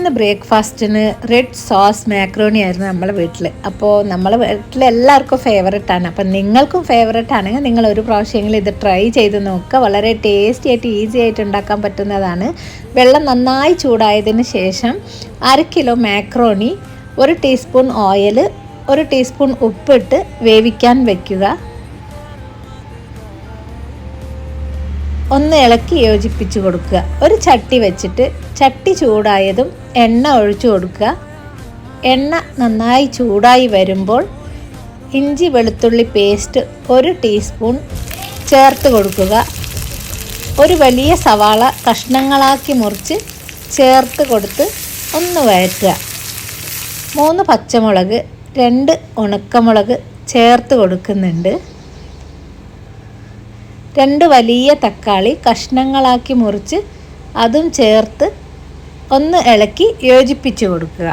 ഇന്ന് ബ്രേക്ക്ഫാസ്റ്റിന് red sauce macaroni ആയിരുന്നു നമ്മളെ വീട്ടിൽ. അപ്പോൾ നമ്മളെ വീട്ടിൽ എല്ലാവർക്കും ഫേവറേറ്റാണ്. അപ്പം നിങ്ങൾക്കും ഫേവറേറ്റ് ആണെങ്കിൽ നിങ്ങൾ ഒരു പ്രാവശ്യമെങ്കിലും ഇത് ട്രൈ ചെയ്ത് നോക്കുക. വളരെ ടേസ്റ്റി ആയിട്ട് ഈസി ആയിട്ട് ഉണ്ടാക്കാൻ പറ്റുന്നതാണ്. വെള്ളം നന്നായി ചൂടായതിന് ശേഷം 1/2 kilo macaroni, 1 teaspoon oil, 1 teaspoon ഉപ്പിട്ട് വേവിക്കാൻ വയ്ക്കുക. ഒന്ന് ഇളക്കി യോജിപ്പിച്ച് കൊടുക്കുക. ഒരു ചട്ടി വെച്ചിട്ട് ചട്ടി ചൂടായതും എണ്ണ ഒഴിച്ചു കൊടുക്കുക. എണ്ണ നന്നായി ചൂടായി വരുമ്പോൾ ഇഞ്ചി വെളുത്തുള്ളി പേസ്റ്റ് 1 ടീസ്പൂൺ ചേർത്ത് കൊടുക്കുക. ഒരു വലിയ സവാള കഷ്ണങ്ങളാക്കി മുറിച്ച് ചേർത്ത് കൊടുത്ത് ഒന്ന് വഴറ്റുക. 3 പച്ചമുളക്, 2 ഉണക്കമുളക് ചേർത്ത് കൊടുക്കുന്നുണ്ട്. 2 വലിയ തക്കാളി കഷ്ണങ്ങളാക്കി മുറിച്ച് അതും ചേർത്ത് ഒന്ന് ഇളക്കി യോജിപ്പിച്ച് കൊടുക്കുക.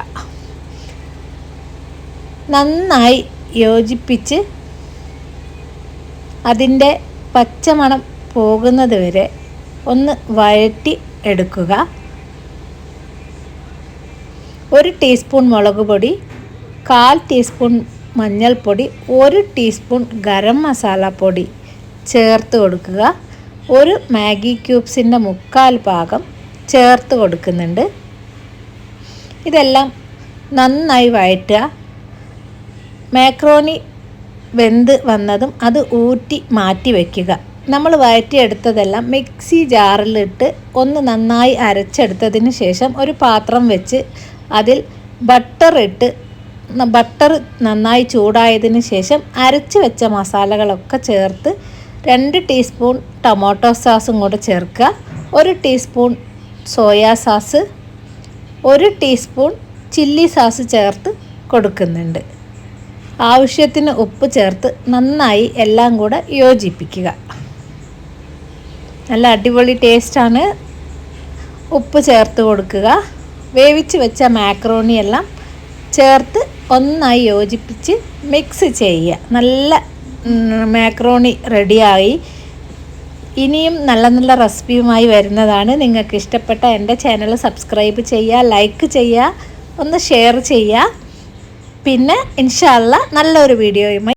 നന്നായി യോജിപ്പിച്ച് അതിൻ്റെ പച്ചമണം പോകുന്നത് വരെ ഒന്ന് വഴറ്റി എടുക്കുക. 1 ടീസ്പൂൺ മുളക് പൊടി, 1/4 ടീസ്പൂൺ മഞ്ഞൾപ്പൊടി, 1 ടീസ്പൂൺ ഗരം മസാല പൊടി ചേർത്ത് കൊടുക്കുക. 1 മാഗി ക്യൂബ്സിൻ്റെ 1/4 ഭാഗം ചേർത്ത് കൊടുക്കുന്നുണ്ട്. ഇതെല്ലാം നന്നായി വഴറ്റുക. മാക്രോണി വെന്ത് വന്നതും അത് ഊറ്റി മാറ്റി വയ്ക്കുക. നമ്മൾ വഴറ്റിയെടുത്തതെല്ലാം മിക്സി ജാറിലിട്ട് ഒന്ന് നന്നായി അരച്ചെടുത്തതിന് ശേഷം ഒരു പാത്രം വെച്ച് അതിൽ ബട്ടർ നന്നായി ചൂടായതിന് ശേഷം അരച്ച് വെച്ച മസാലകളൊക്കെ ചേർത്ത് 2 ടീസ്പൂൺ ടൊമാറ്റോ സോസും കൂടെ ചേർക്കുക. 1 teaspoon soya sauce, 1 teaspoon chilli sauce ചേർത്ത് കൊടുക്കുന്നുണ്ട്. ആവശ്യത്തിന് ഉപ്പ് ചേർത്ത് നന്നായി എല്ലാം കൂടെ യോജിപ്പിക്കുക. നല്ല അടിപൊളി ടേസ്റ്റാണ്. ഉപ്പ് ചേർത്ത് കൊടുക്കുക. വേവിച്ച് വെച്ച മാക്രോണി എല്ലാം ചേർത്ത് ഒന്നായി യോജിപ്പിച്ച് മിക്സ് ചെയ്യുക. നല്ല മാക്രോണി റെഡിയായി. ഇനിയും നല്ല നല്ല റെസിപ്പിയുമായി വരുന്നതാണ്. നിങ്ങൾക്ക് ഇഷ്ടപ്പെട്ട എൻ്റെ ചാനൽ സബ്സ്ക്രൈബ് ചെയ്യുക, ലൈക്ക് ചെയ്യുക, ഒന്ന് ഷെയർ ചെയ്യുക. പിന്നെ ഇൻഷാ അല്ലാഹ് നല്ലൊരു വീഡിയോയുമായി